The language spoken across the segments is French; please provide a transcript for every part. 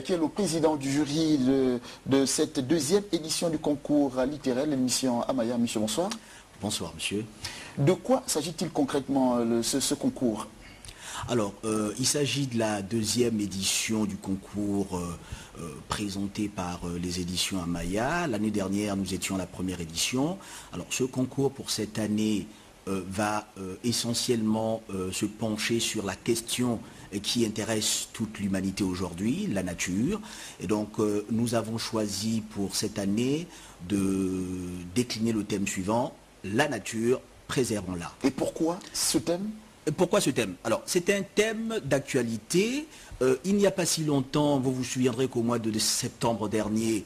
qui est le président du jury de cette deuxième édition du concours littéraire, l'émission Amaya. Monsieur, bonsoir. Bonsoir, monsieur. De quoi s'agit-il concrètement ce concours? Alors, il s'agit de la deuxième édition du concours présenté par les éditions Amaya. L'année dernière, nous étions à la première édition. Alors, ce concours pour cette année va essentiellement se pencher sur la question qui intéresse toute l'humanité aujourd'hui, la nature. Et donc, nous avons choisi pour cette année de décliner le thème suivant, la nature, préservons-la. Et pourquoi ce thème? Pourquoi ce thème? Alors, c'est un thème d'actualité. Il n'y a pas si longtemps, vous vous souviendrez qu'au mois de septembre dernier,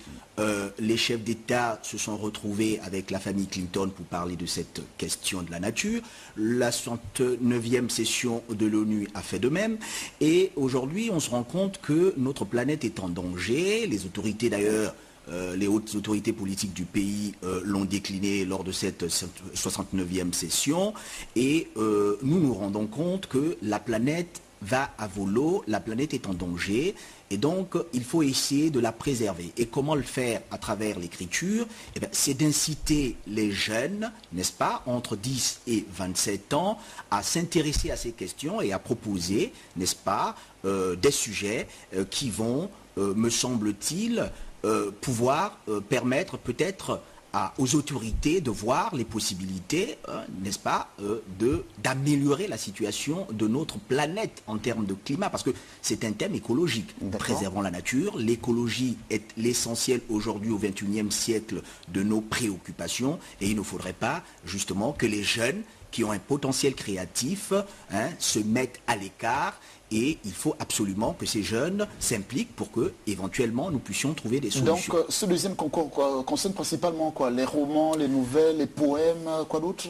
les chefs d'État se sont retrouvés avec la famille Clinton pour parler de cette question de la nature. La 69e session de l'ONU a fait de même. Et aujourd'hui, on se rend compte que notre planète est en danger. Les autorités d'ailleurs, les hautes autorités politiques du pays l'ont décliné lors de cette 69e session et nous nous rendons compte que la planète va à volo, la planète est en danger et donc il faut essayer de la préserver. Et comment le faire à travers l'écriture? Eh bien, c'est d'inciter les jeunes, n'est-ce pas, entre 10 et 27 ans, à s'intéresser à ces questions et à proposer, n'est-ce pas, des sujets qui vont, me semble-t-il, pouvoir permettre peut-être aux autorités de voir les possibilités, n'est-ce pas, d'améliorer la situation de notre planète en termes de climat, parce que c'est un thème écologique. Préservons la nature, l'écologie est l'essentiel aujourd'hui au XXIe siècle de nos préoccupations, et il ne faudrait pas justement que les jeunes qui ont un potentiel créatif se mettent à l'écart. Et il faut absolument que ces jeunes s'impliquent pour que, éventuellement, nous puissions trouver des solutions. Donc, ce deuxième concours concerne principalement quoi? Les romans, les nouvelles, les poèmes, quoi d'autre?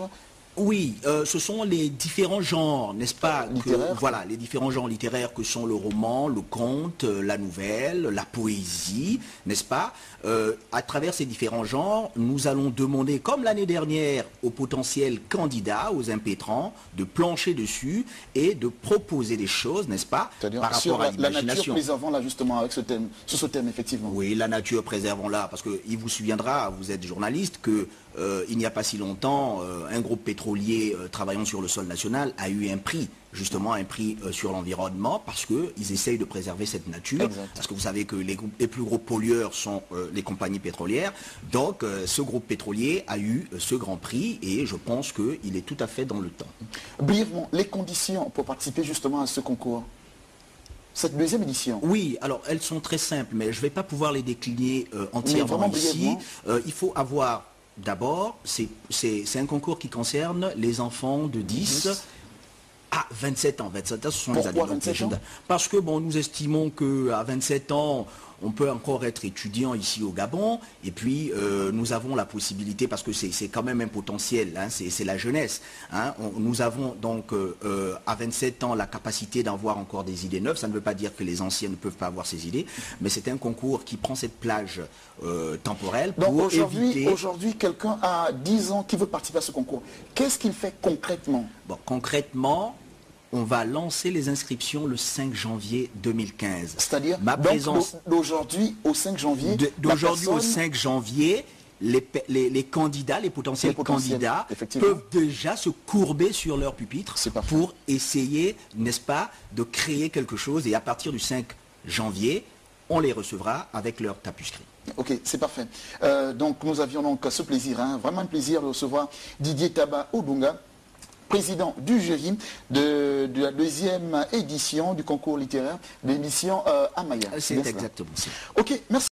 Oui, ce sont les différents genres, n'est-ce pas, littéraires. les différents genres littéraires que sont le roman, le conte, la nouvelle, la poésie, n'est-ce pas? À travers ces différents genres, nous allons demander, comme l'année dernière, aux potentiels candidats, aux impétrants, de plancher dessus et de proposer des choses, n'est-ce pas, par rapport à l'imagination. La nature, préservons-la justement avec ce thème, sur ce thème, effectivement. Oui, la nature, préservons-la, parce qu'il vous souviendra, vous êtes journaliste, que il n'y a pas si longtemps, un groupe pétrolier travaillant sur le sol national a eu un prix, justement un prix sur l'environnement, parce qu'ils essayent de préserver cette nature. Exact. Parce que vous savez que les plus gros pollueurs sont les compagnies pétrolières. Donc ce groupe pétrolier a eu ce grand prix et je pense qu'il est tout à fait dans le temps. Brièvement, les conditions pour participer justement à ce concours, cette deuxième édition? Oui, alors elles sont très simples, mais je ne vais pas pouvoir les décliner entièrement ici. Il faut avoir... D'abord, c'est un concours qui concerne les enfants de 10 à 27 ans. 27 ans, ce sont les adultes. Parce que bon, nous estimons qu'à 27 ans, on peut encore être étudiant ici au Gabon, et puis nous avons la possibilité, parce que c'est quand même un potentiel, c'est la jeunesse. Nous avons donc à 27 ans la capacité d'avoir encore des idées neuves. Ça ne veut pas dire que les anciens ne peuvent pas avoir ces idées, mais c'est un concours qui prend cette plage temporelle pour éviter... Aujourd'hui, quelqu'un a 10 ans qui veut participer à ce concours. Qu'est-ce qu'il fait concrètement? Bon, concrètement, on va lancer les inscriptions le 5 janvier 2015. C'est-à-dire d'aujourd'hui au 5 janvier D'aujourd'hui au 5 janvier, les candidats, les potentiels candidats peuvent déjà se courber sur leur pupitre pour essayer, n'est-ce pas, de créer quelque chose. Et à partir du 5 janvier, on les recevra avec leur tapuscrit. Ok, c'est parfait. Donc nous avions donc ce plaisir, vraiment un plaisir de recevoir Didier Taba Odunga, président du jury de la deuxième édition du concours littéraire de l'émission Amaya. C'est exactement ça. Ok, merci.